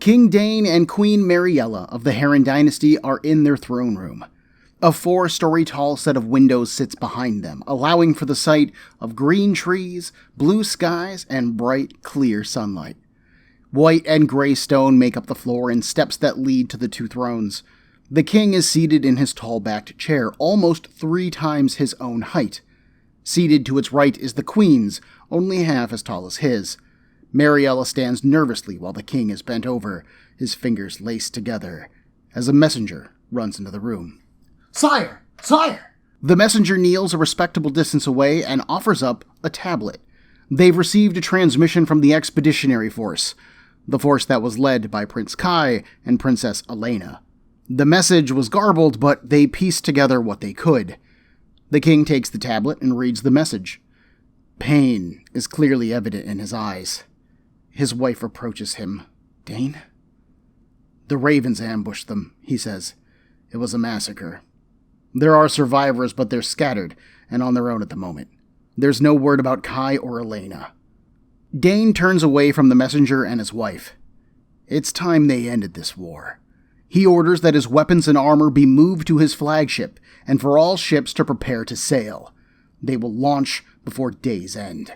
King Dane and Queen Mariella of the Heron dynasty are in their throne room. A 4-story tall set of windows sits behind them, allowing for the sight of green trees, blue skies, and bright, clear sunlight. White and gray stone make up the floor and steps that lead to the 2 thrones. The king is seated in his tall-backed chair, almost 3 times his own height. Seated to its right is the queen's, only half as tall as his. Mariella stands nervously while the king is bent over, his fingers laced together, as a messenger runs into the room. "Sire! Sire!" The messenger kneels a respectable distance away and offers up a tablet. They've received a transmission from the Expeditionary Force, the force that was led by Prince Kai and Princess Elena. The message was garbled, but they pieced together what they could. The king takes the tablet and reads the message. Pain is clearly evident in his eyes. His wife approaches him. "Dane?" "The Ravens ambushed them," he says. "It was a massacre. There are survivors, but they're scattered and on their own at the moment. There's no word about Kai or Elena." Dane turns away from the messenger and his wife. It's time they ended this war. He orders that his weapons and armor be moved to his flagship, and for all ships to prepare to sail. They will launch before day's end.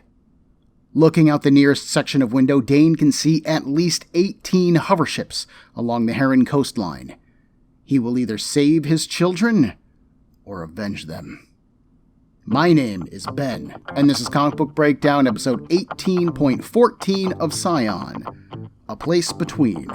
Looking out the nearest section of window, Dane can see at least 18 hoverships along the Heron coastline. He will either save his children or avenge them. My name is Ben, and this is Comic Book Breakdown, episode 18.14 of Scion, A Place Between.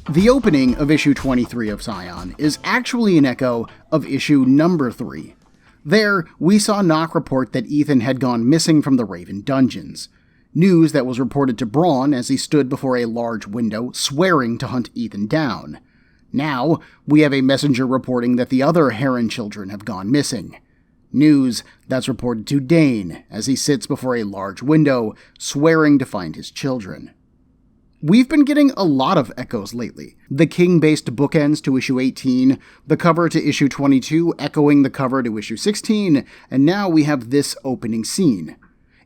The opening of issue 23 of Scion is actually an echo of issue number 3. There, we saw Nock report that Ethan had gone missing from the Raven dungeons. News that was reported to Braun as he stood before a large window, swearing to hunt Ethan down. Now, we have a messenger reporting that the other Heron children have gone missing. News that's reported to Dane as he sits before a large window, swearing to find his children. We've been getting a lot of echoes lately. The King-based bookends to issue 18, the cover to issue 22 echoing the cover to issue 16, and now we have this opening scene.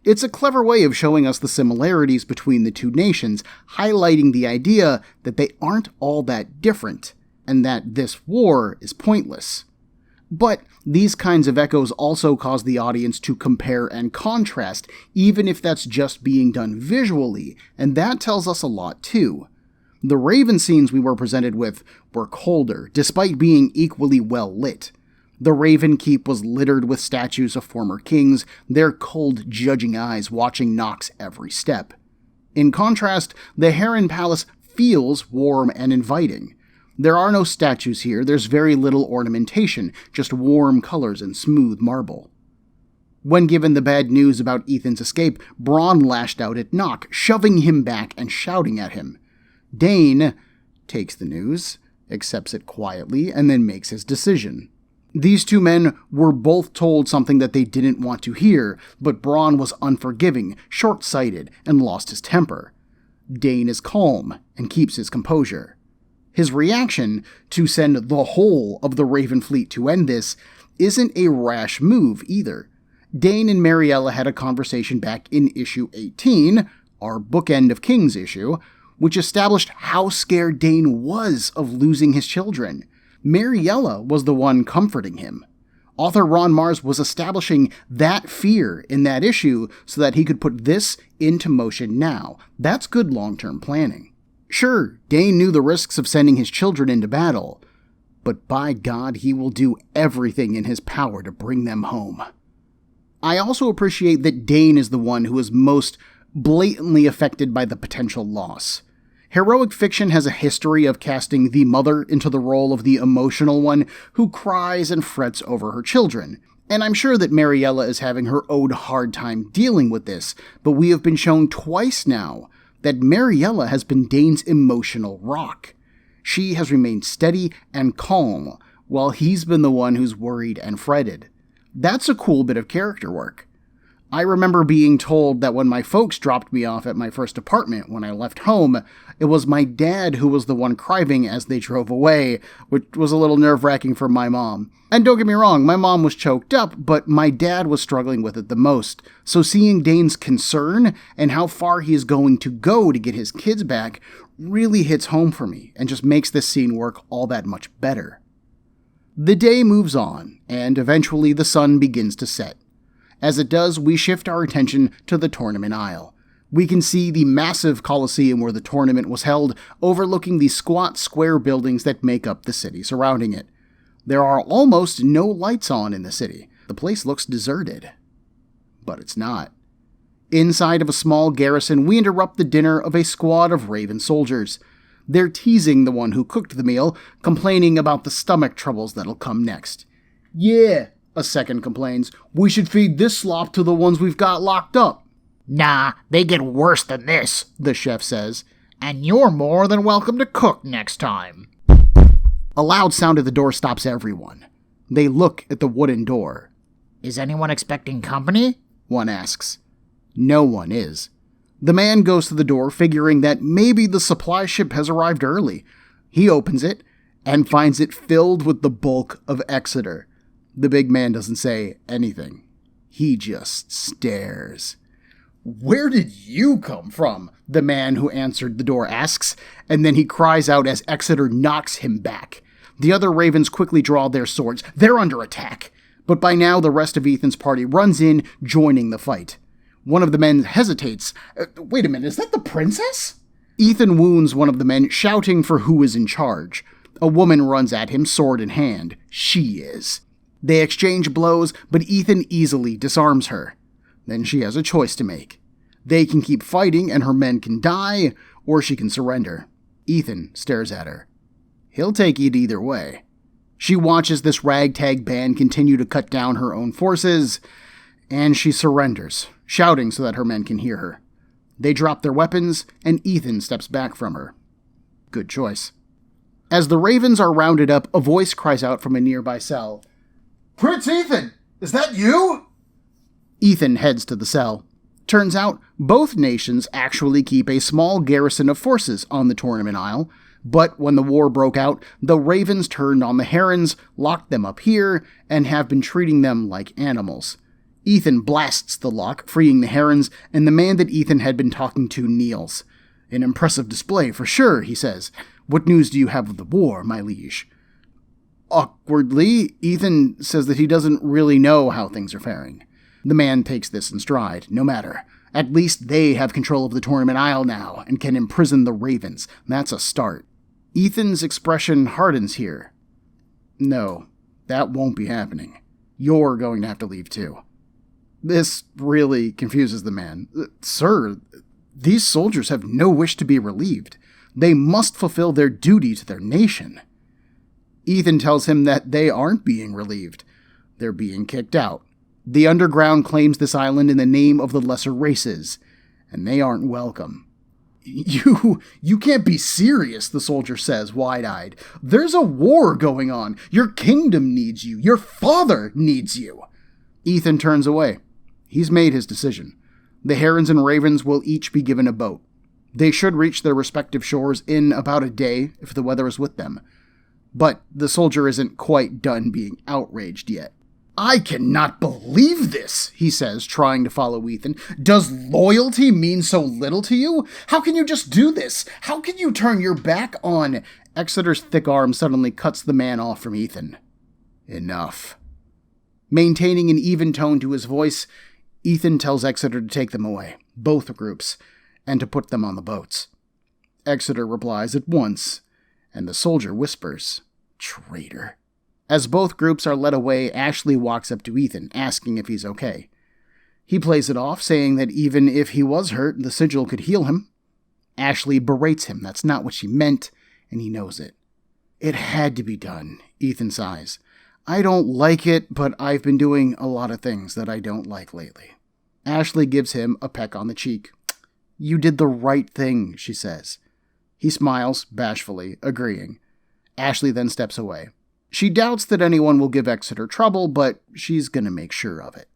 It's a clever way of showing us the similarities between the two nations, highlighting the idea that they aren't all that different, and that this war is pointless. But these kinds of echoes also cause the audience to compare and contrast, even if that's just being done visually, and that tells us a lot too. The Raven scenes we were presented with were colder, despite being equally well lit. The Raven Keep was littered with statues of former kings, their cold, judging eyes watching Nock's every step. In contrast, the Heron Palace feels warm and inviting. There are no statues here, there's very little ornamentation, just warm colors and smooth marble. When given the bad news about Ethan's escape, Braun lashed out at Nock, shoving him back and shouting at him. Dane takes the news, accepts it quietly, and then makes his decision. These two men were both told something that they didn't want to hear, but Braun was unforgiving, short-sighted, and lost his temper. Dane is calm and keeps his composure. His reaction to send the whole of the Raven fleet to end this isn't a rash move either. Dane and Mariella had a conversation back in issue 18, our Bookend of Kings issue, which established how scared Dane was of losing his children. Mariella was the one comforting him. Author Ron Marz was establishing that fear in that issue so that he could put this into motion now. That's good long-term planning. Sure, Dane knew the risks of sending his children into battle, but by God, he will do everything in his power to bring them home. I also appreciate that Dane is the one who is most blatantly affected by the potential loss. Heroic fiction has a history of casting the mother into the role of the emotional one who cries and frets over her children, and I'm sure that Mariella is having her own hard time dealing with this, but we have been shown twice now that Mariella has been Dane's emotional rock. She has remained steady and calm, while he's been the one who's worried and fretted. That's a cool bit of character work. I remember being told that when my folks dropped me off at my first apartment when I left home, it was my dad who was the one crying as they drove away, which was a little nerve-wracking for my mom. And don't get me wrong, my mom was choked up, but my dad was struggling with it the most. So seeing Dane's concern and how far he is going to go to get his kids back really hits home for me and just makes this scene work all that much better. The day moves on, and eventually the sun begins to set. As it does, we shift our attention to the tournament aisle. We can see the massive coliseum where the tournament was held, overlooking the squat square buildings that make up the city surrounding it. There are almost no lights on in the city. The place looks deserted. But it's not. Inside of a small garrison, we interrupt the dinner of a squad of Raven soldiers. They're teasing the one who cooked the meal, complaining about the stomach troubles that'll come next. "Yeah," a second complains, "we should feed this slop to the ones we've got locked up." Nah, they get worse than this, the chef says. And you're more than welcome to cook next time. A loud sound at the door stops everyone. They look at the wooden door. Is anyone expecting company? One asks. No one is. The man goes to the door, figuring that maybe the supply ship has arrived early. He opens it and finds it filled with the bulk of Exeter. The big man doesn't say anything. He just stares. "Where did you come from?" the man who answered the door asks, and then he cries out as Exeter knocks him back. The other Ravens quickly draw their swords. They're under attack. But by now, the rest of Ethan's party runs in, joining the fight. One of the men hesitates. Wait a minute, is that the princess?" Ethan wounds one of the men, shouting for who is in charge. A woman runs at him, sword in hand. She is. They exchange blows, but Ethan easily disarms her. Then she has a choice to make. They can keep fighting and her men can die, or she can surrender. Ethan stares at her. He'll take it either way. She watches this ragtag band continue to cut down her own forces, and she surrenders, shouting so that her men can hear her. They drop their weapons, and Ethan steps back from her. Good choice. As the Ravens are rounded up, a voice cries out from a nearby cell. "Prince Ethan, is that you?" Ethan heads to the cell. Turns out, both nations actually keep a small garrison of forces on the tournament aisle, but when the war broke out, the Ravens turned on the Herons, locked them up here, and have been treating them like animals. Ethan blasts the lock, freeing the Herons, and the man that Ethan had been talking to kneels. "An impressive display, for sure," he says. "What news do you have of the war, my liege?" Awkwardly, Ethan says that he doesn't really know how things are faring. The man takes this in stride. No matter. At least they have control of the tournament aisle now and can imprison the Ravens. That's a start. Ethan's expression hardens here. No, that won't be happening. You're going to have to leave too. This really confuses the man. Sir, these soldiers have no wish to be relieved. They must fulfill their duty to their nation. Ethan tells him that they aren't being relieved. They're being kicked out. The underground claims this island in the name of the lesser races, and they aren't welcome. You can't be serious, the soldier says, wide-eyed. There's a war going on. Your kingdom needs you. Your father needs you. Ethan turns away. He's made his decision. The Herons and Ravens will each be given a boat. They should reach their respective shores in about a day if the weather is with them. But the soldier isn't quite done being outraged yet. "I cannot believe this," he says, trying to follow Ethan. "Does loyalty mean so little to you? How can you just do this? How can you turn your back on—" Exeter's thick arm suddenly cuts the man off from Ethan. Enough. Maintaining an even tone to his voice, Ethan tells Exeter to take them away, both groups, and to put them on the boats. Exeter replies at once, and the soldier whispers, "Traitor." As both groups are led away, Ashley walks up to Ethan, asking if he's okay. He plays it off, saying that even if he was hurt, the sigil could heal him. Ashley berates him. That's not what she meant, and he knows it. "It had to be done," Ethan sighs. "I don't like it, but I've been doing a lot of things that I don't like lately." Ashley gives him a peck on the cheek. "You did the right thing," she says. He smiles, bashfully, agreeing. Ashley then steps away. She doubts that anyone will give Exeter trouble, but she's gonna make sure of it.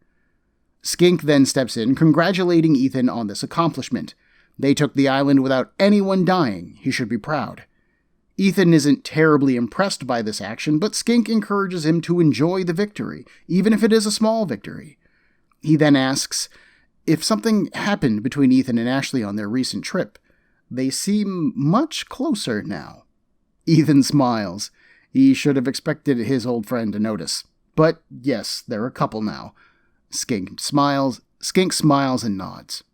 Skink then steps in, congratulating Ethan on this accomplishment. They took the island without anyone dying. He should be proud. Ethan isn't terribly impressed by this action, but Skink encourages him to enjoy the victory, even if it is a small victory. He then asks if something happened between Ethan and Ashley on their recent trip. They seem much closer now. Ethan smiles. He should have expected his old friend to notice. But yes, they're a couple now. Skink smiles and nods.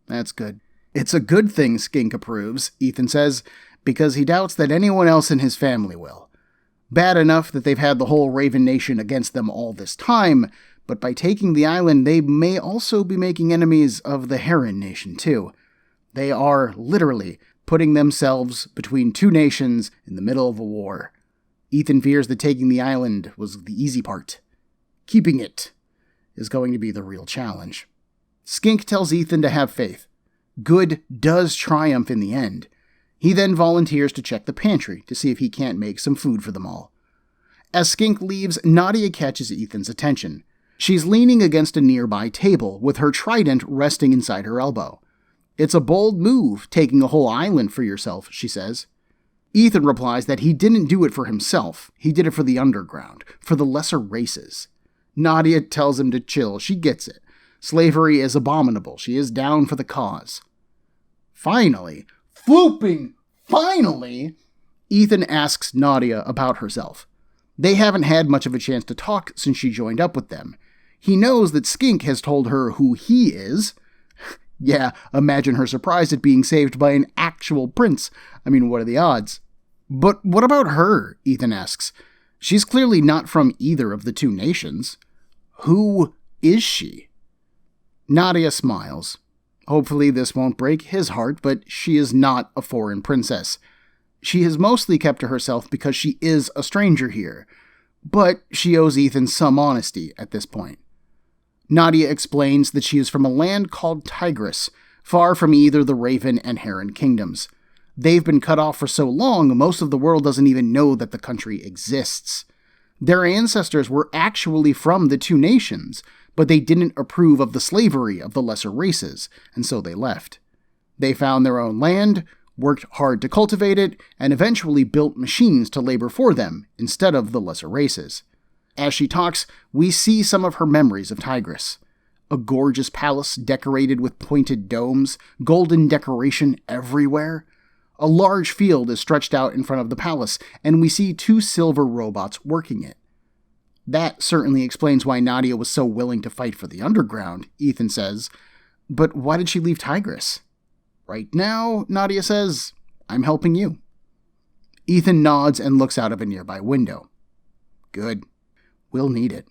That's good. It's a good thing Skink approves, Ethan says, because he doubts that anyone else in his family will. Bad enough that they've had the whole Raven Nation against them all this time, but by taking the island, they may also be making enemies of the Heron Nation too. They are literally putting themselves between two nations in the middle of a war. Ethan fears that taking the island was the easy part. Keeping it is going to be the real challenge. Skink tells Ethan to have faith. Good does triumph in the end. He then volunteers to check the pantry to see if he can't make some food for them all. As Skink leaves, Nadia catches Ethan's attention. She's leaning against a nearby table with her trident resting inside her elbow. It's a bold move, taking a whole island for yourself, she says. Ethan replies that he didn't do it for himself. He did it for the underground, for the lesser races. Nadia tells him to chill. She gets it. Slavery is abominable. She is down for the cause. Finally, Ethan asks Nadia about herself. They haven't had much of a chance to talk since she joined up with them. He knows that Skink has told her who he is. Yeah, imagine her surprised at being saved by an actual prince. I mean, what are the odds? But what about her? Ethan asks. She's clearly not from either of the two nations. Who is she? Nadia smiles. Hopefully this won't break his heart, but she is not a foreign princess. She has mostly kept to herself because she is a stranger here, but she owes Ethan some honesty at this point. Nadia explains that she is from a land called Tigris, far from either the Raven and Heron kingdoms. They've been cut off for so long, most of the world doesn't even know that the country exists. Their ancestors were actually from the two nations, but they didn't approve of the slavery of the lesser races, and so they left. They found their own land, worked hard to cultivate it, and eventually built machines to labor for them instead of the lesser races. As she talks, we see some of her memories of Tigris. A gorgeous palace decorated with pointed domes, golden decoration everywhere. A large field is stretched out in front of the palace, and we see two silver robots working it. That certainly explains why Nadia was so willing to fight for the underground, Ethan says. But why did she leave Tigris? Right now, Nadia says, I'm helping you. Ethan nods and looks out of a nearby window. Good. We'll need it.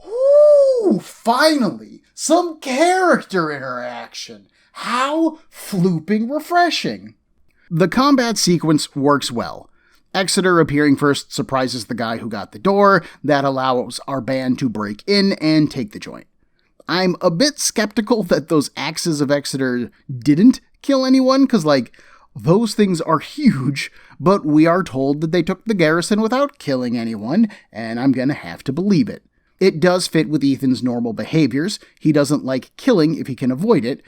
Ooh, finally! Some character interaction! How flooping refreshing! The combat sequence works well. Exeter appearing first surprises the guy who got the door. That allows our band to break in and take the joint. I'm a bit skeptical that those axes of Exeter didn't kill anyone, because, those things are huge, but we are told that they took the garrison without killing anyone, and I'm gonna have to believe it. It does fit with Ethan's normal behaviors. He doesn't like killing if he can avoid it,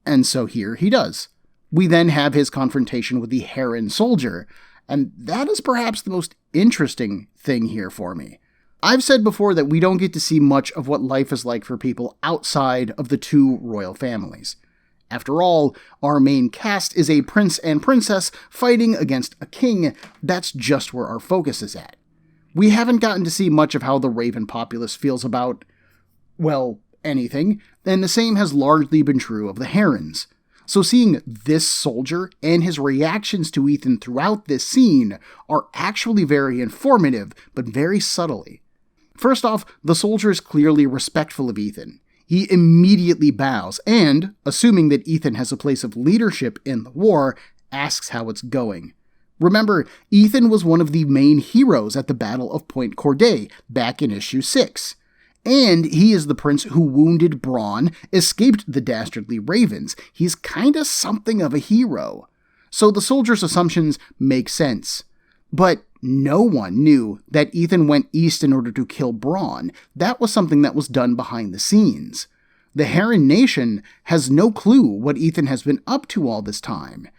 and so here he does. We then have his confrontation with the Heron soldier, and that is perhaps the most interesting thing here for me. I've said before that we don't get to see much of what life is like for people outside of the two royal families. After all, our main cast is a prince and princess fighting against a king. That's just where our focus is at. We haven't gotten to see much of how the Raven populace feels about, anything, and the same has largely been true of the Herons. So seeing this soldier and his reactions to Ethan throughout this scene are actually very informative, but very subtly. First off, the soldier is clearly respectful of Ethan. He immediately bows and, assuming that Ethan has a place of leadership in the war, asks how it's going. Remember, Ethan was one of the main heroes at the Battle of Point Corday back in issue 6. And he is the prince who wounded Braun, escaped the dastardly ravens. He's kinda something of a hero. So the soldier's assumptions make sense. But No one knew that Ethan went east in order to kill Braun. That was something that was done behind the scenes. The Heron Nation has no clue what Ethan has been up to all this time.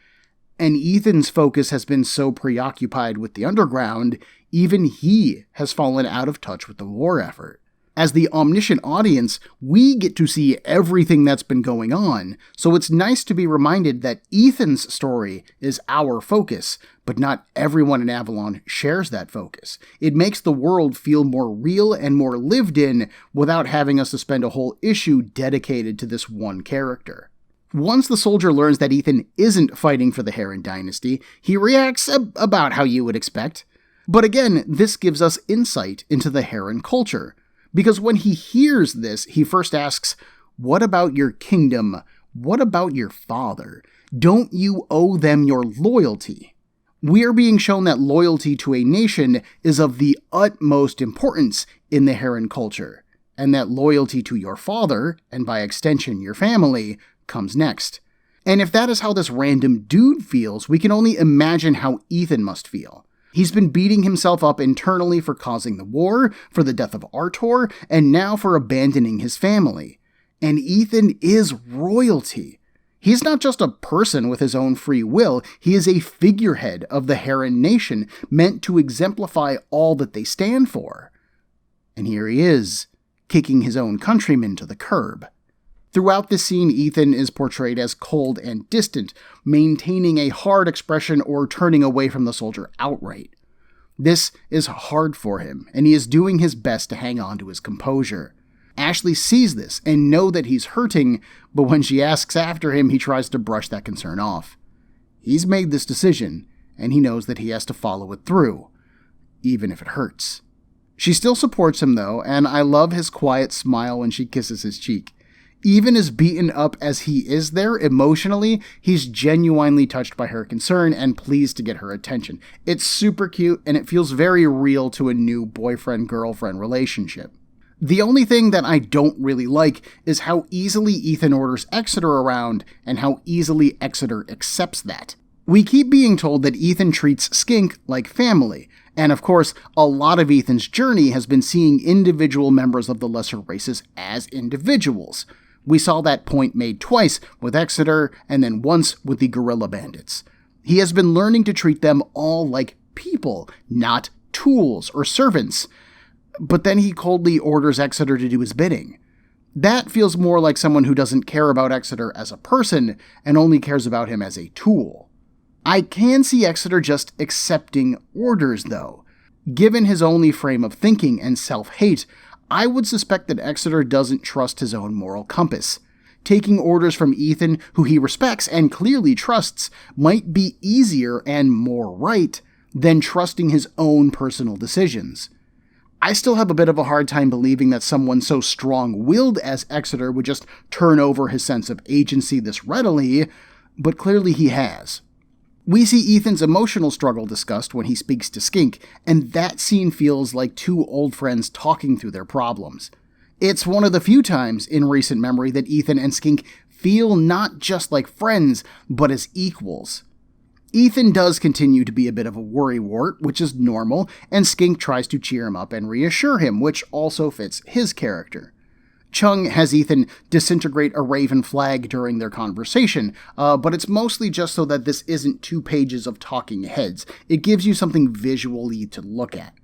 And Ethan's focus has been so preoccupied with the underground, even he has fallen out of touch with the war effort. As the omniscient audience, we get to see everything that's been going on, so it's nice to be reminded that Ethan's story is our focus, but not everyone in Avalon shares that focus. It makes the world feel more real and more lived in without having us to spend a whole issue dedicated to this one character. Once the soldier learns that Ethan isn't fighting for the Heron dynasty, he reacts about how you would expect. But again, this gives us insight into the Heron culture. Because when he hears this, he first asks, "What about your kingdom? What about your father? Don't you owe them your loyalty?" We are being shown that loyalty to a nation is of the utmost importance in the Heron culture, and that loyalty to your father, and by extension your family, comes next. And if that is how this random dude feels, we can only imagine how Ethan must feel. He's been beating himself up internally for causing the war, for the death of Artor, and now for abandoning his family. And Ethan is royalty. He's not just a person with his own free will, he is a figurehead of the Heron Nation, meant to exemplify all that they stand for. And here he is, kicking his own countrymen to the curb. Throughout this scene, Ethan is portrayed as cold and distant, maintaining a hard expression or turning away from the soldier outright. This is hard for him, and he is doing his best to hang on to his composure. Ashley sees this and knows that he's hurting, but when she asks after him, he tries to brush that concern off. He's made this decision, and he knows that he has to follow it through, even if it hurts. She still supports him, though, and I love his quiet smile when she kisses his cheek. Even as beaten up as he is there emotionally, he's genuinely touched by her concern and pleased to get her attention. It's super cute, and it feels very real to a new boyfriend-girlfriend relationship. The only thing that I don't really like is how easily Ethan orders Exeter around and how easily Exeter accepts that. We keep being told that Ethan treats Skink like family, and of course, a lot of Ethan's journey has been seeing individual members of the lesser races as individuals. We saw that point made twice with Exeter and then once with the Guerrilla Bandits. He has been learning to treat them all like people, not tools or servants. But then he coldly orders Exeter to do his bidding. That feels more like someone who doesn't care about Exeter as a person and only cares about him as a tool. I can see Exeter just accepting orders, though. Given his only frame of thinking and self-hate, I would suspect that Exeter doesn't trust his own moral compass. Taking orders from Ethan, who he respects and clearly trusts, might be easier and more right than trusting his own personal decisions. I still have a bit of a hard time believing that someone so strong-willed as Exeter would just turn over his sense of agency this readily, but clearly he has. We see Ethan's emotional struggle discussed when he speaks to Skink, and that scene feels like two old friends talking through their problems. It's one of the few times in recent memory that Ethan and Skink feel not just like friends, but as equals. Ethan does continue to be a bit of a worrywart, which is normal, and Skink tries to cheer him up and reassure him, which also fits his character. Cheung has Ethan disintegrate a Raven flag during their conversation, but it's mostly just so that this isn't 2 pages of talking heads. It gives you something visually to look at.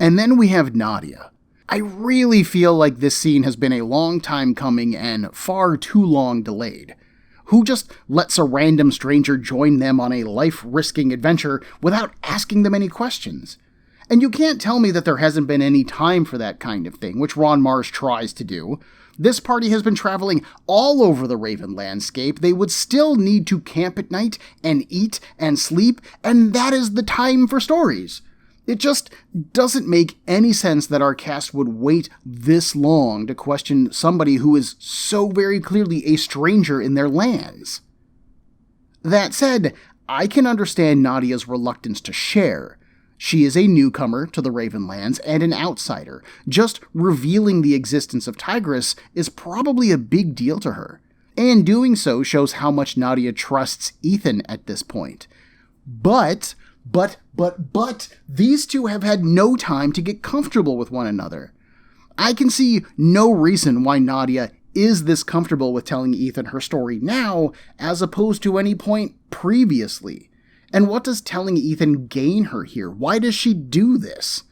And then we have Nadia. I really feel like this scene has been a long time coming and far too long delayed. Who just lets a random stranger join them on a life-risking adventure without asking them any questions? And you can't tell me that there hasn't been any time for that kind of thing, which Ron Mars tries to do. This party has been traveling all over the Raven landscape. They would still need to camp at night and eat and sleep, and that is the time for stories. It just doesn't make any sense that our cast would wait this long to question somebody who is so very clearly a stranger in their lands. That said, I can understand Nadia's reluctance to share. She is a newcomer to the Ravenlands and an outsider. Just revealing the existence of Tigris is probably a big deal to her. And doing so shows how much Nadia trusts Ethan at this point. But But, these two have had no time to get comfortable with one another. I can see no reason why Nadia is this comfortable with telling Ethan her story now, as opposed to any point previously. And what does telling Ethan gain her here? Why does she do this?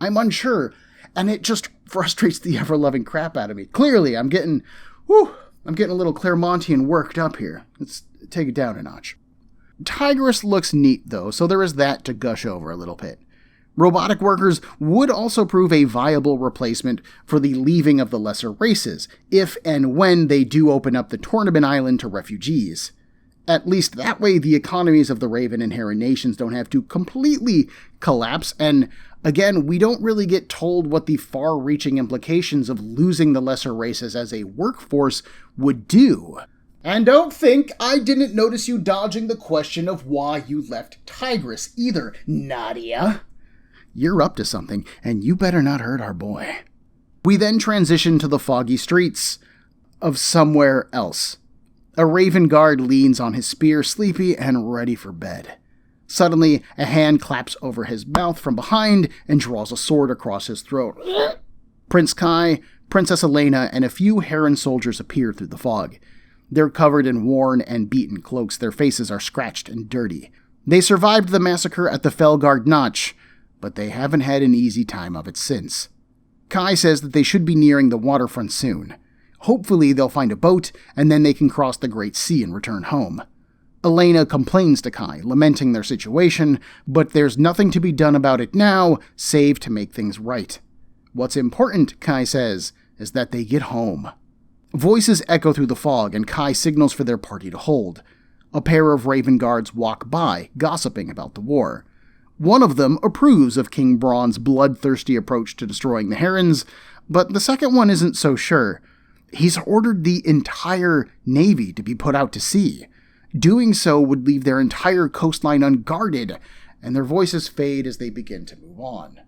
I'm unsure, and it just frustrates the ever-loving crap out of me. Clearly, I'm getting a little Claremontian worked up here. Let's take it down a notch. Tigress looks neat, though, so there is that to gush over a little bit. Robotic workers would also prove a viable replacement for the leaving of the lesser races, if and when they do open up the Tournament Island to refugees. At least that way the economies of the Raven and Heron nations don't have to completely collapse, and again, we don't really get told what the far-reaching implications of losing the lesser races as a workforce would do. And don't think I didn't notice you dodging the question of why you left Tigress either, Nadia. You're up to something, and you better not hurt our boy. We then transition to the foggy streets of somewhere else. A Raven guard leans on his spear, sleepy and ready for bed. Suddenly, a hand claps over his mouth from behind and draws a sword across his throat. Prince Kai, Princess Elena, and a few Heron soldiers appear through the fog. They're covered in worn and beaten cloaks. Their faces are scratched and dirty. They survived the massacre at the Felgard Notch, but they haven't had an easy time of it since. Kai says that they should be nearing the waterfront soon. Hopefully they'll find a boat, and then they can cross the Great Sea and return home. Elena complains to Kai, lamenting their situation, but there's nothing to be done about it now, save to make things right. What's important, Kai says, is that they get home. Voices echo through the fog, and Kai signals for their party to hold. A pair of Raven guards walk by, gossiping about the war. One of them approves of King Braun's bloodthirsty approach to destroying the Herons, but the second one isn't so sure. He's ordered the entire navy to be put out to sea. Doing so would leave their entire coastline unguarded, and their voices fade as they begin to move on.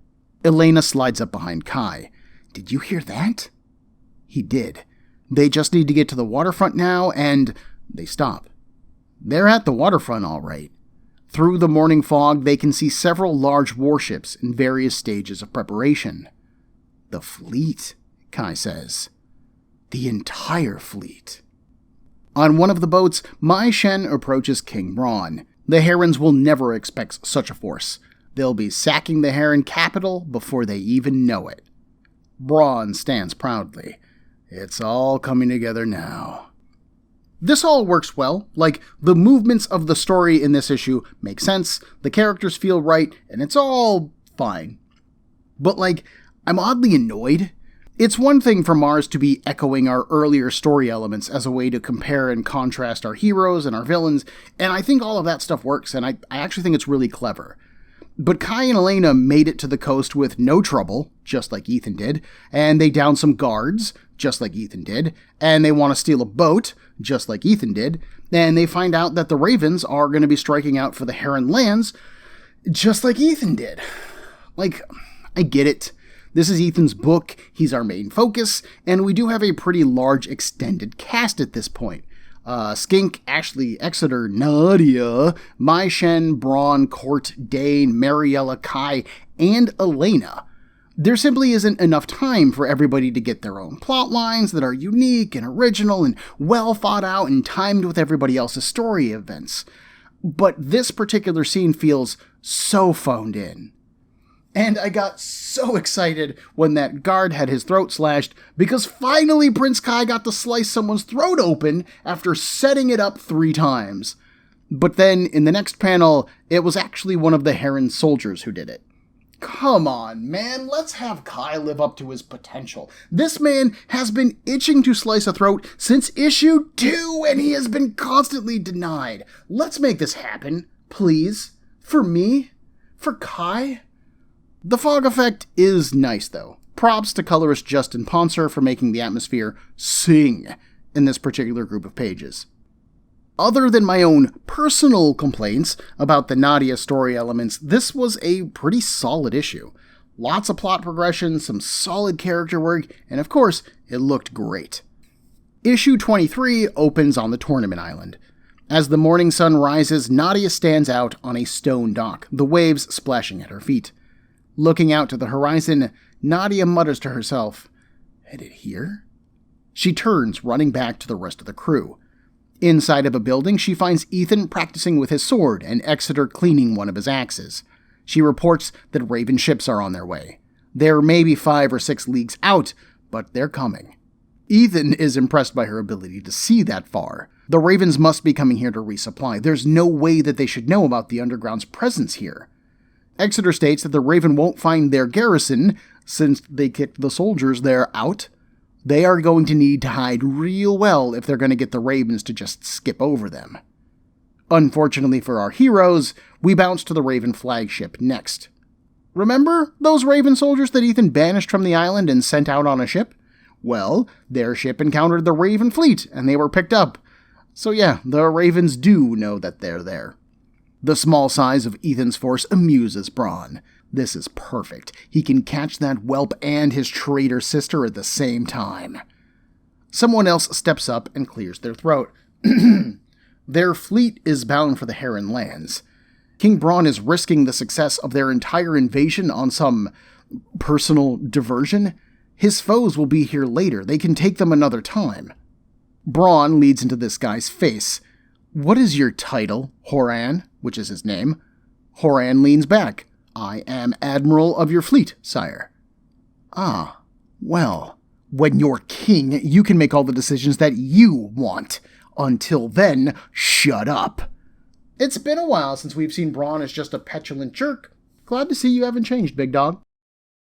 Elena slides up behind Kai. Did you hear that? He did. They just need to get to the waterfront now, and they stop. They're at the waterfront, all right. Through the morning fog, they can see several large warships in various stages of preparation. The fleet, Kai says. The entire fleet. On one of the boats, Mai Shen approaches King Braun. The Herons will never expect such a force. They'll be sacking the Heron capital before they even know it. Braun stands proudly. It's all coming together now. This all works well. Like, the movements of the story in this issue make sense, the characters feel right, and it's all fine. But, I'm oddly annoyed. It's one thing for Mars to be echoing our earlier story elements as a way to compare and contrast our heroes and our villains, and I think all of that stuff works, and I actually think it's really clever. But Kai and Elena made it to the coast with no trouble, just like Ethan did, and they downed some guards, just like Ethan did, and they want to steal a boat, just like Ethan did, and they find out that the Ravens are going to be striking out for the Heron lands, just like Ethan did. I get it. This is Ethan's book, he's our main focus, and we do have a pretty large extended cast at this point. Skink, Ashley, Exeter, Nadia, Mai Shen, Braun, Court, Dane, Mariella, Kai, and Elena. There simply isn't enough time for everybody to get their own plot lines that are unique and original and well thought out and timed with everybody else's story events. But this particular scene feels so phoned in. And I got so excited when that guard had his throat slashed, because finally Prince Kai got to slice someone's throat open after setting it up 3 times. But then, in the next panel, it was actually one of the Heron soldiers who did it. Come on, man, let's have Kai live up to his potential. This man has been itching to slice a throat since issue 2, and he has been constantly denied. Let's make this happen, please. For me. For Kai. The fog effect is nice, though. Props to colorist Justin Ponsor for making the atmosphere sing in this particular group of pages. Other than my own personal complaints about the Nadia story elements, this was a pretty solid issue. Lots of plot progression, some solid character work, and of course, it looked great. Issue 23 opens on the Tournament Island. As the morning sun rises, Nadia stands out on a stone dock, the waves splashing at her feet. Looking out to the horizon, Nadia mutters to herself, "Headed here?" She turns, running back to the rest of the crew. Inside of a building, she finds Ethan practicing with his sword and Exeter cleaning one of his axes. She reports that Raven ships are on their way. They're maybe 5 or 6 leagues out, but they're coming. Ethan is impressed by her ability to see that far. The Ravens must be coming here to resupply. There's no way that they should know about the Underground's presence here. Exeter states that the Raven won't find their garrison since they kicked the soldiers there out. They are going to need to hide real well if they're going to get the Ravens to just skip over them. Unfortunately for our heroes, we bounce to the Raven flagship next. Remember those Raven soldiers that Ethan banished from the island and sent out on a ship? Well, their ship encountered the Raven fleet, and they were picked up. So yeah, the Ravens do know that they're there. The small size of Ethan's force amuses Braun. This is perfect. He can catch that whelp and his traitor sister at the same time. Someone else steps up and clears their throat. Their fleet is bound for the Heron lands. King Braun is risking the success of their entire invasion on some personal diversion. His foes will be here later. They can take them another time. Braun leads into this guy's face. "What is your title, Horan?" which is his name. Horan leans back. "I am Admiral of your fleet, sire." "Ah, well, when you're king, you can make all the decisions that you want. Until then, shut up." It's been a while since we've seen Braun as just a petulant jerk. Glad to see you haven't changed, big dog.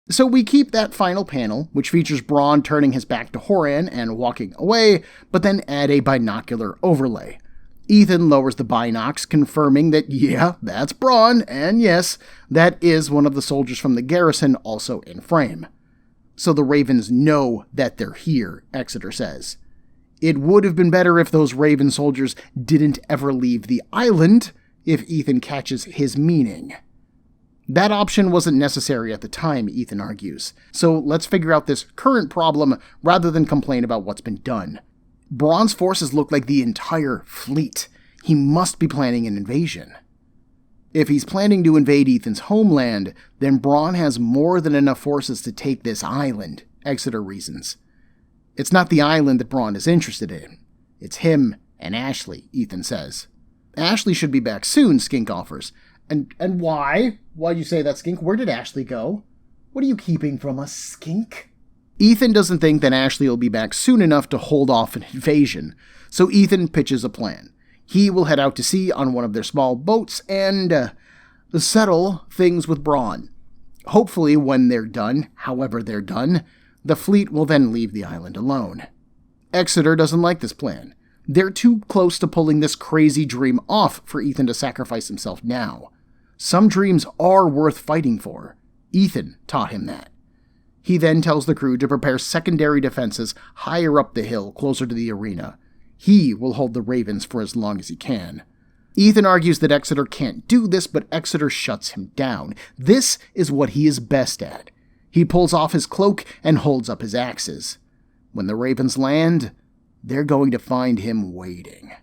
So we keep that final panel, which features Braun turning his back to Horan and walking away, but then add a binocular overlay. Ethan lowers the binocs, confirming that, yeah, that's Braun, and yes, that is one of the soldiers from the garrison also in frame. So the Ravens know that they're here, Exeter says. It would have been better if those Raven soldiers didn't ever leave the island, if Ethan catches his meaning. That option wasn't necessary at the time, Ethan argues. So let's figure out this current problem rather than complain about what's been done. Braun's forces look like the entire fleet. He must be planning an invasion. If he's planning to invade Ethan's homeland, then Braun has more than enough forces to take this island, Exeter reasons. It's not the island that Braun is interested in. It's him and Ashley, Ethan says. Ashley should be back soon, Skink offers. And why? Why'd you say that, Skink? Where did Ashley go? What are you keeping from us, Skink? Ethan doesn't think that Ashley will be back soon enough to hold off an invasion, so Ethan pitches a plan. He will head out to sea on one of their small boats and settle things with Braun. Hopefully, when they're done, however they're done, the fleet will then leave the island alone. Exeter doesn't like this plan. They're too close to pulling this crazy dream off for Ethan to sacrifice himself now. Some dreams are worth fighting for. Ethan taught him that. He then tells the crew to prepare secondary defenses higher up the hill, closer to the arena. He will hold the Ravens for as long as he can. Ethan argues that Exeter can't do this, but Exeter shuts him down. This is what he is best at. He pulls off his cloak and holds up his axes. When the Ravens land, they're going to find him waiting.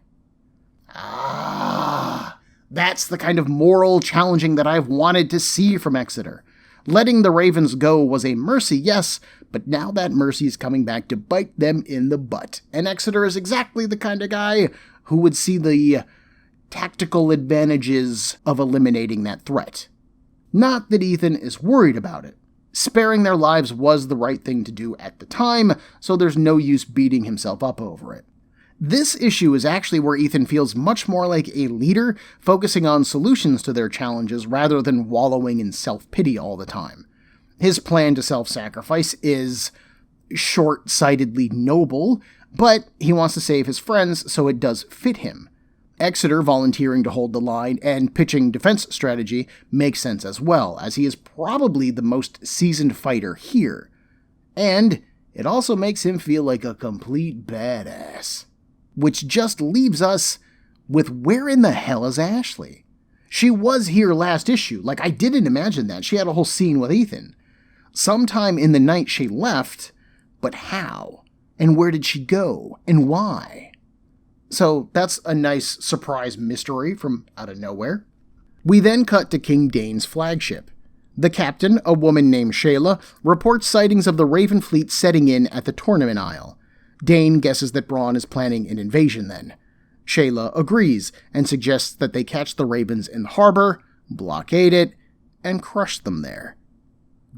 That's the kind of moral challenging that I've wanted to see from Exeter. Letting the Ravens go was a mercy, yes, but now that mercy is coming back to bite them in the butt. And Exeter is exactly the kind of guy who would see the tactical advantages of eliminating that threat. Not that Ethan is worried about it. Sparing their lives was the right thing to do at the time, so there's no use beating himself up over it. This issue is actually where Ethan feels much more like a leader, focusing on solutions to their challenges rather than wallowing in self-pity all the time. His plan to self-sacrifice is short-sightedly noble, but he wants to save his friends, so it does fit him. Exeter volunteering to hold the line and pitching defense strategy makes sense as well, as he is probably the most seasoned fighter here. And it also makes him feel like a complete badass. Which just leaves us with where in the hell is Ashley? She was here last issue. I didn't imagine that. She had a whole scene with Ethan. Sometime in the night she left, but how? And where did she go? And why? So that's a nice surprise mystery from out of nowhere. We then cut to King Dane's flagship. The captain, a woman named Shayla, reports sightings of the Raven fleet setting in at the Tournament Isle. Dane guesses that Bronn is planning an invasion then. Shayla agrees and suggests that they catch the Ravens in the harbor, blockade it, and crush them there.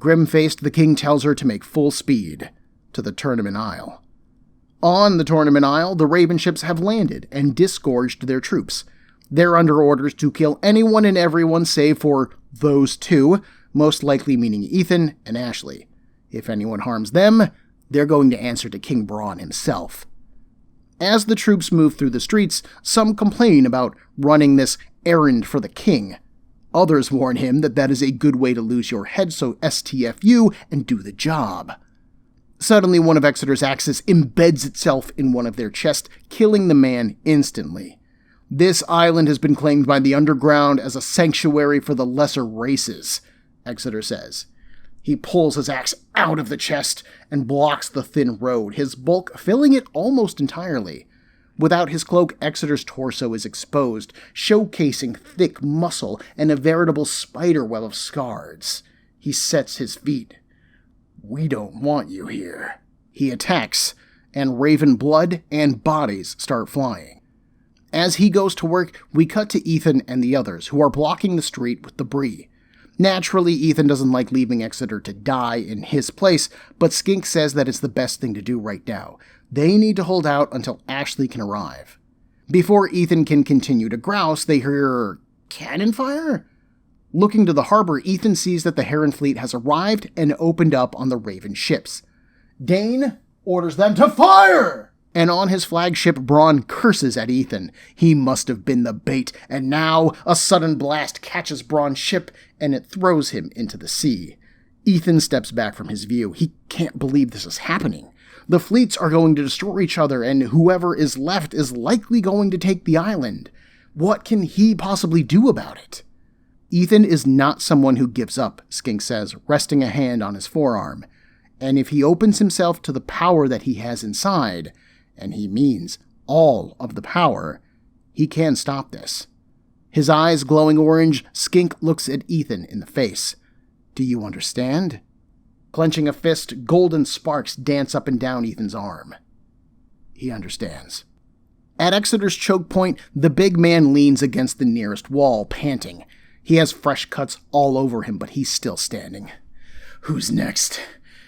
Grim-faced, the king tells her to make full speed to the Tournament Isle. On the Tournament Isle, the Raven ships have landed and disgorged their troops. They're under orders to kill anyone and everyone save for those two, most likely meaning Ethan and Ashley. If anyone harms them, they're going to answer to King Bronn himself. As the troops move through the streets, some complain about running this errand for the king. Others warn him that that is a good way to lose your head, so STFU and do the job. Suddenly, one of Exeter's axes embeds itself in one of their chests, killing the man instantly. This island has been claimed by the Underground as a sanctuary for the lesser races, Exeter says. He pulls his axe out of the chest and blocks the thin road, his bulk filling it almost entirely. Without his cloak, Exeter's torso is exposed, showcasing thick muscle and a veritable spiderweb of scars. He sets his feet. "We don't want you here." He attacks, and Raven blood and bodies start flying. As he goes to work, we cut to Ethan and the others, who are blocking the street with debris. Naturally, Ethan doesn't like leaving Exeter to die in his place, but Skink says that it's the best thing to do right now. They need to hold out until Ashley can arrive. Before Ethan can continue to grouse, they hear cannon fire? Looking to the harbor, Ethan sees that the Heron fleet has arrived and opened up on the Raven ships. Dane orders them to fire! And on his flagship, Bronn curses at Ethan. He must have been the bait, and now a sudden blast catches Bronn's ship, and it throws him into the sea. Ethan steps back from his view. He can't believe this is happening. The fleets are going to destroy each other, and whoever is left is likely going to take the island. What can he possibly do about it? Ethan is not someone who gives up, Skink says, resting a hand on his forearm. And if he opens himself to the power that he has inside, and he means all of the power, he can stop this. His eyes glowing orange, Skink looks at Ethan in the face. "Do you understand?" Clenching a fist, golden sparks dance up and down Ethan's arm. He understands. At Exeter's choke point, the big man leans against the nearest wall, panting. He has fresh cuts all over him, but he's still standing. "Who's next?"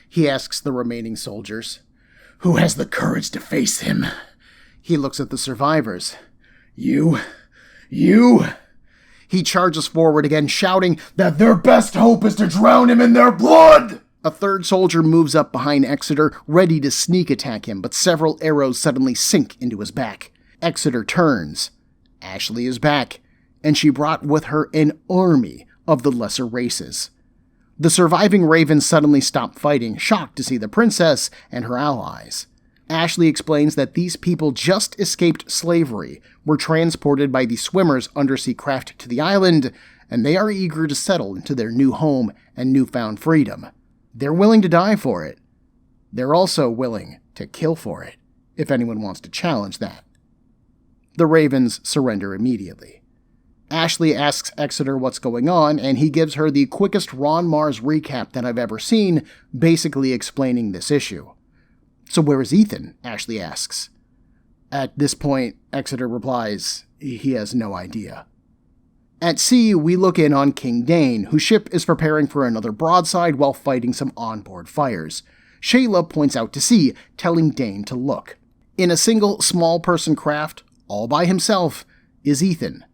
he asks the remaining soldiers. "Who has the courage to face him?" He looks at the survivors. You. He charges forward again, shouting that their best hope is to drown him in their blood! A third soldier moves up behind Exeter, ready to sneak attack him, but several arrows suddenly sink into his back. Exeter turns. Ashley is back, and she brought with her an army of the lesser races. The surviving Ravens suddenly stop fighting, shocked to see the princess and her allies. Ashley explains that these people just escaped slavery, were transported by the swimmers' undersea craft to the island, and they are eager to settle into their new home and newfound freedom. They're willing to die for it. They're also willing to kill for it, if anyone wants to challenge that. The Ravens surrender immediately. Ashley asks Exeter what's going on, and he gives her the quickest Ron Mars recap that I've ever seen, basically explaining this issue. "So where is Ethan?" Ashley asks. At this point, Exeter replies, he has no idea. At sea, we look in on King Dane, whose ship is preparing for another broadside while fighting some onboard fires. Shayla points out to sea, telling Dane to look. In a single small-person craft, all by himself, is Ethan.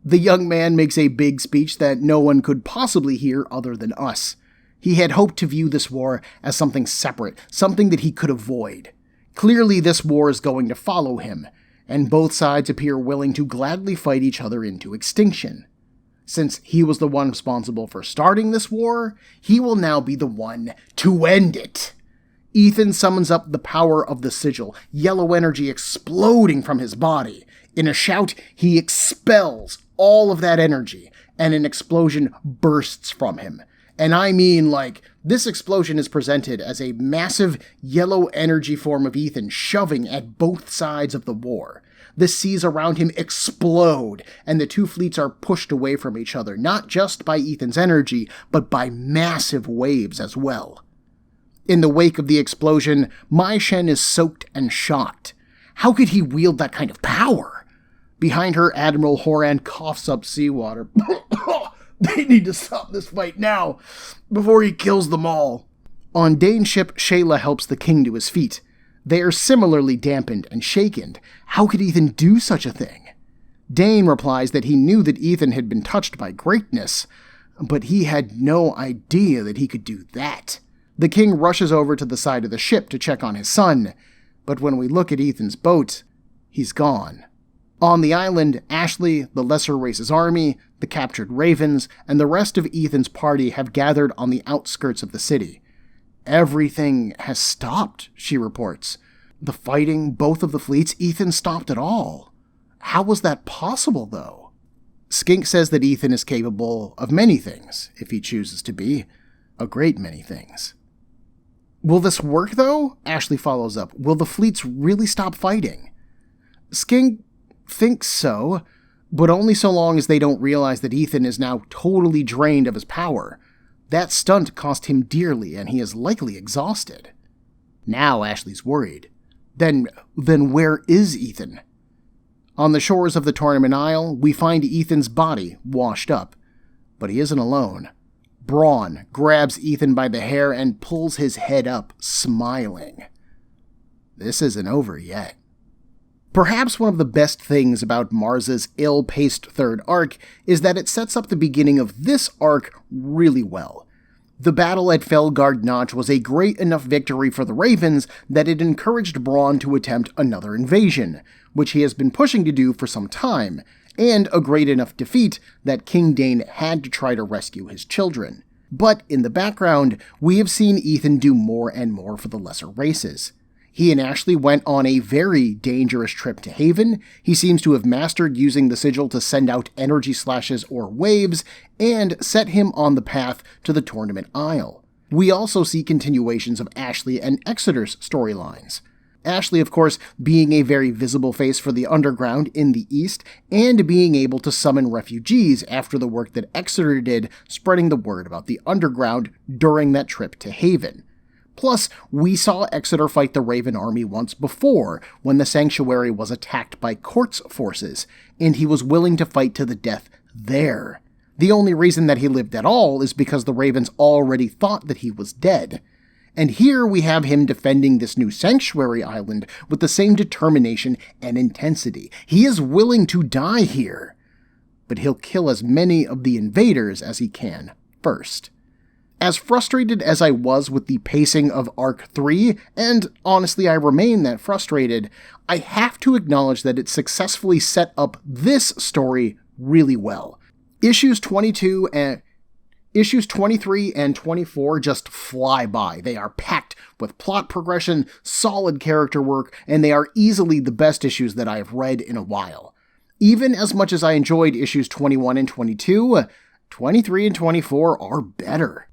The young man makes a big speech that no one could possibly hear other than us. He had hoped to view this war as something separate, something that he could avoid. Clearly this war is going to follow him, and both sides appear willing to gladly fight each other into extinction. Since he was the one responsible for starting this war, he will now be the one to end it. Ethan summons up the power of the sigil, yellow energy exploding from his body. In a shout, he expels all of that energy, and an explosion bursts from him. And I mean, this explosion is presented as a massive yellow energy form of Ethan shoving at both sides of the war. The seas around him explode, and the two fleets are pushed away from each other, not just by Ethan's energy, but by massive waves as well. In the wake of the explosion, Mai Shen is soaked and shocked. How could he wield that kind of power? Behind her, Admiral Horan coughs up seawater. They need to stop this fight now, before he kills them all. On Dane's ship, Shayla helps the king to his feet. They are similarly dampened and shaken. How could Ethan do such a thing? Dane replies that he knew that Ethan had been touched by greatness, but he had no idea that he could do that. The king rushes over to the side of the ship to check on his son, but when we look at Ethan's boat, he's gone. On the island, Ashley, the Lesser Race's army, the captured Ravens, and the rest of Ethan's party have gathered on the outskirts of the city. Everything has stopped, she reports. The fighting, both of the fleets, Ethan stopped it all. How was that possible, though? Skink says that Ethan is capable of many things, if he chooses to be. A great many things. Will this work, though? Ashley follows up. Will the fleets really stop fighting? Skink thinks so, but only so long as they don't realize that Ethan is now totally drained of his power. That stunt cost him dearly, and he is likely exhausted. Now Ashley's worried. Then where is Ethan? On the shores of the Tournament Isle, we find Ethan's body washed up. But he isn't alone. Braun grabs Ethan by the hair and pulls his head up, smiling. This isn't over yet. Perhaps one of the best things about Marza's ill-paced third arc is that it sets up the beginning of this arc really well. The battle at Felgard Notch was a great enough victory for the Ravens that it encouraged Braun to attempt another invasion, which he has been pushing to do for some time, and a great enough defeat that King Dane had to try to rescue his children. But in the background, we have seen Ethan do more and more for the lesser races. He and Ashley went on a very dangerous trip to Haven. He seems to have mastered using the sigil to send out energy slashes or waves, and set him on the path to the Tournament Isle. We also see continuations of Ashley and Exeter's storylines. Ashley, of course, being a very visible face for the underground in the East, and being able to summon refugees after the work that Exeter did spreading the word about the underground during that trip to Haven. Plus, we saw Exeter fight the Raven army once before, when the Sanctuary was attacked by Court's forces, and he was willing to fight to the death there. The only reason that he lived at all is because the Ravens already thought that he was dead. And here we have him defending this new Sanctuary Island with the same determination and intensity. He is willing to die here, but he'll kill as many of the invaders as he can first. As frustrated as I was with the pacing of Arc 3, and honestly I remain that frustrated, I have to acknowledge that it successfully set up this story really well. Issues 23 and 24 just fly by. They are packed with plot progression, solid character work, and they are easily the best issues that I have read in a while. Even as much as I enjoyed issues 21 and 22, 23 and 24 are better.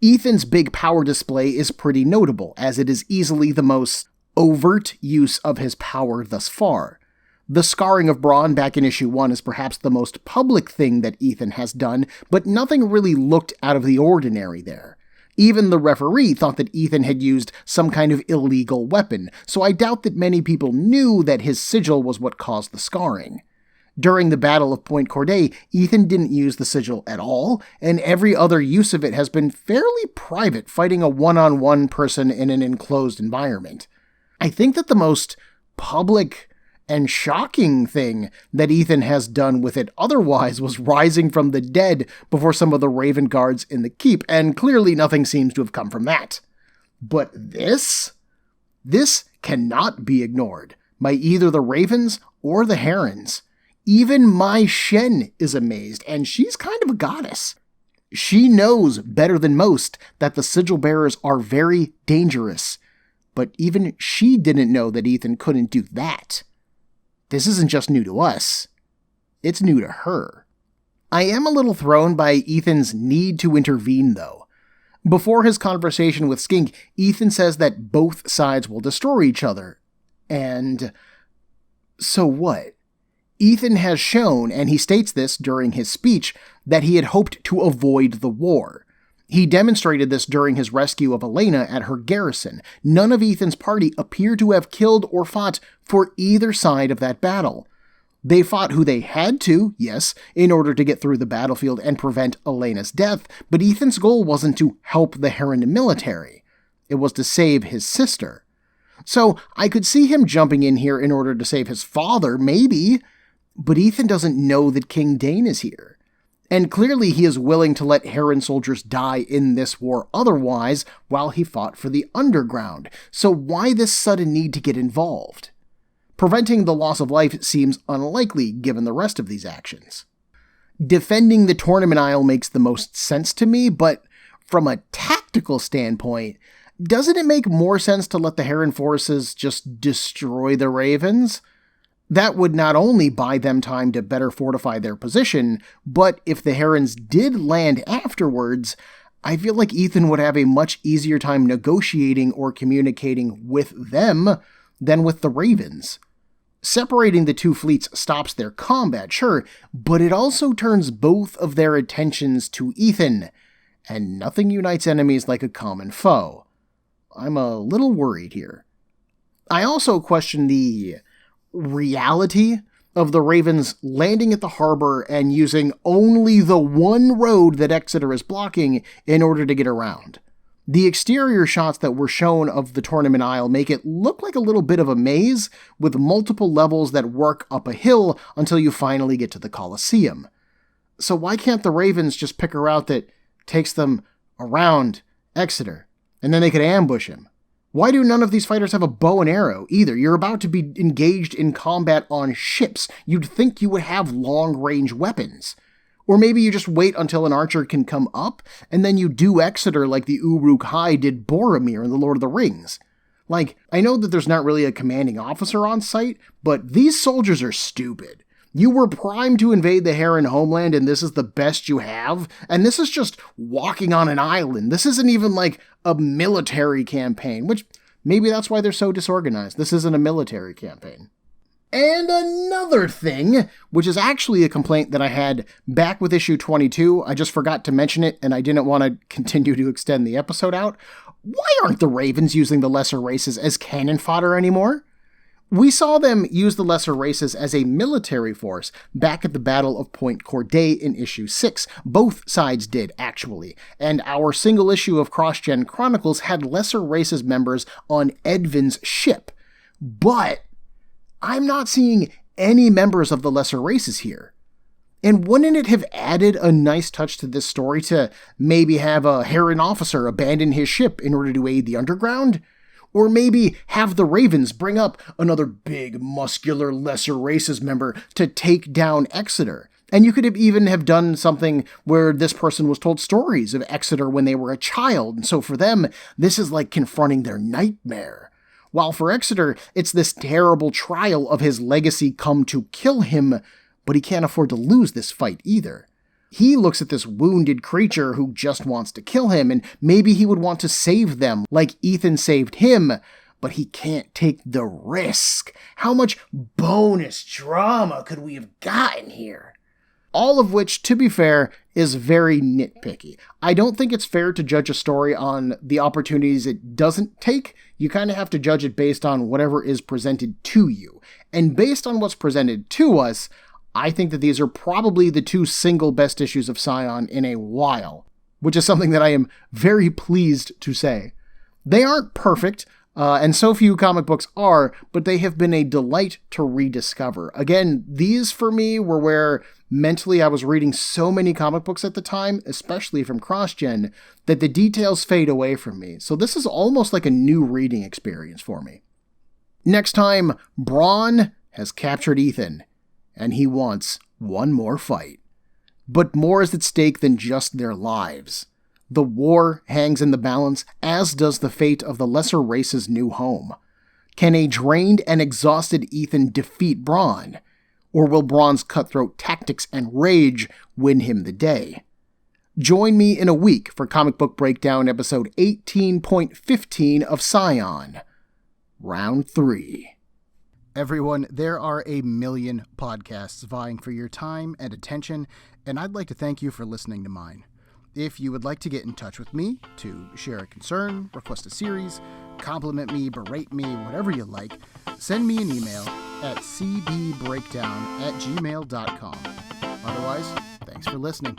Ethan's big power display is pretty notable, as it is easily the most overt use of his power thus far. The scarring of Braun back in issue 1 is perhaps the most public thing that Ethan has done, but nothing really looked out of the ordinary there. Even the referee thought that Ethan had used some kind of illegal weapon, so I doubt that many people knew that his sigil was what caused the scarring. During the Battle of Point Corday, Ethan didn't use the sigil at all, and every other use of it has been fairly private, fighting a one-on-one person in an enclosed environment. I think that the most public and shocking thing that Ethan has done with it otherwise was rising from the dead before some of the Raven guards in the keep, and clearly nothing seems to have come from that. But this cannot be ignored by either the Ravens or the Herons. Even Mai Shen is amazed, and she's kind of a goddess. She knows better than most that the sigil bearers are very dangerous, but even she didn't know that Ethan couldn't do that. This isn't just new to us, it's new to her. I am a little thrown by Ethan's need to intervene, though. Before his conversation with Skink, Ethan says that both sides will destroy each other, and So what? Ethan has shown, and he states this during his speech, that he had hoped to avoid the war. He demonstrated this during his rescue of Elena at her garrison. None of Ethan's party appear to have killed or fought for either side of that battle. They fought who they had to, yes, in order to get through the battlefield and prevent Elena's death, but Ethan's goal wasn't to help the Heron military. It was to save his sister. So I could see him jumping in here in order to save his father, maybe, but Ethan doesn't know that King Dane is here. And clearly he is willing to let Heron soldiers die in this war otherwise while he fought for the underground. So why this sudden need to get involved? Preventing the loss of life seems unlikely given the rest of these actions. Defending the tournament aisle makes the most sense to me, but from a tactical standpoint, doesn't it make more sense to let the Heron forces just destroy the Ravens? That would not only buy them time to better fortify their position, but if the Herons did land afterwards, I feel like Ethan would have a much easier time negotiating or communicating with them than with the Ravens. Separating the two fleets stops their combat, sure, but it also turns both of their attentions to Ethan, and nothing unites enemies like a common foe. I'm a little worried here. I also question the reality of the Ravens landing at the harbor and using only the one road that Exeter is blocking in order to get around. The exterior shots that were shown of the tournament aisle make it look like a little bit of a maze with multiple levels that work up a hill until you finally get to the Colosseum. So why can't the Ravens just pick a route that takes them around Exeter and then they could ambush him? Why do none of these fighters have a bow and arrow either? You're about to be engaged in combat on ships. You'd think you would have long-range weapons. Or maybe you just wait until an archer can come up, and then you do Exeter like the Uruk-hai did Boromir in The Lord of the Rings. Like, I know that there's not really a commanding officer on site, but these soldiers are stupid. You were primed to invade the Heron homeland, and this is the best you have? And this is just walking on an island. This isn't even like a military campaign, which maybe that's why they're so disorganized. This isn't a military campaign. And another thing, which is actually a complaint that I had back with issue 22, I just forgot to mention it, and I didn't want to continue to extend the episode out. Why aren't the Ravens using the lesser races as cannon fodder anymore? We saw them use the lesser races as a military force back at the Battle of Point Corday in issue 6. Both sides did, actually. And our single issue of CrossGen Chronicles had lesser races members on Edvin's ship. But I'm not seeing any members of the lesser races here. And wouldn't it have added a nice touch to this story to maybe have a Heron officer abandon his ship in order to aid the underground? Or maybe have the Ravens bring up another big, muscular, lesser races member to take down Exeter. And you could even have done something where this person was told stories of Exeter when they were a child, and so for them, this is like confronting their nightmare. While for Exeter, it's this terrible trial of his legacy come to kill him, but he can't afford to lose this fight either. He looks at this wounded creature who just wants to kill him, and maybe he would want to save them like Ethan saved him, but he can't take the risk. How much bonus drama could we have gotten here? All of which, to be fair, is very nitpicky. I don't think it's fair to judge a story on the opportunities it doesn't take. You kind of have to judge it based on whatever is presented to you. And based on what's presented to us, I think that these are probably the two single best issues of Scion in a while, which is something that I am very pleased to say. They aren't perfect, and so few comic books are, but they have been a delight to rediscover. Again, these for me were where mentally I was reading so many comic books at the time, especially from CrossGen, that the details fade away from me. So this is almost like a new reading experience for me. Next time, Braun has captured Ethan, and he wants one more fight. But more is at stake than just their lives. The war hangs in the balance, as does the fate of the lesser race's new home. Can a drained and exhausted Ethan defeat Braun? Or will Braun's cutthroat tactics and rage win him the day? Join me in a week for Comic Book Breakdown episode 18.15 of Scion, Round 3. Everyone, there are a million podcasts vying for your time and attention, and I'd like to thank you for listening to mine. If you would like to get in touch with me to share a concern, request a series, compliment me, berate me, whatever you like, send me an email at cbbreakdown@gmail.com. Otherwise, thanks for listening.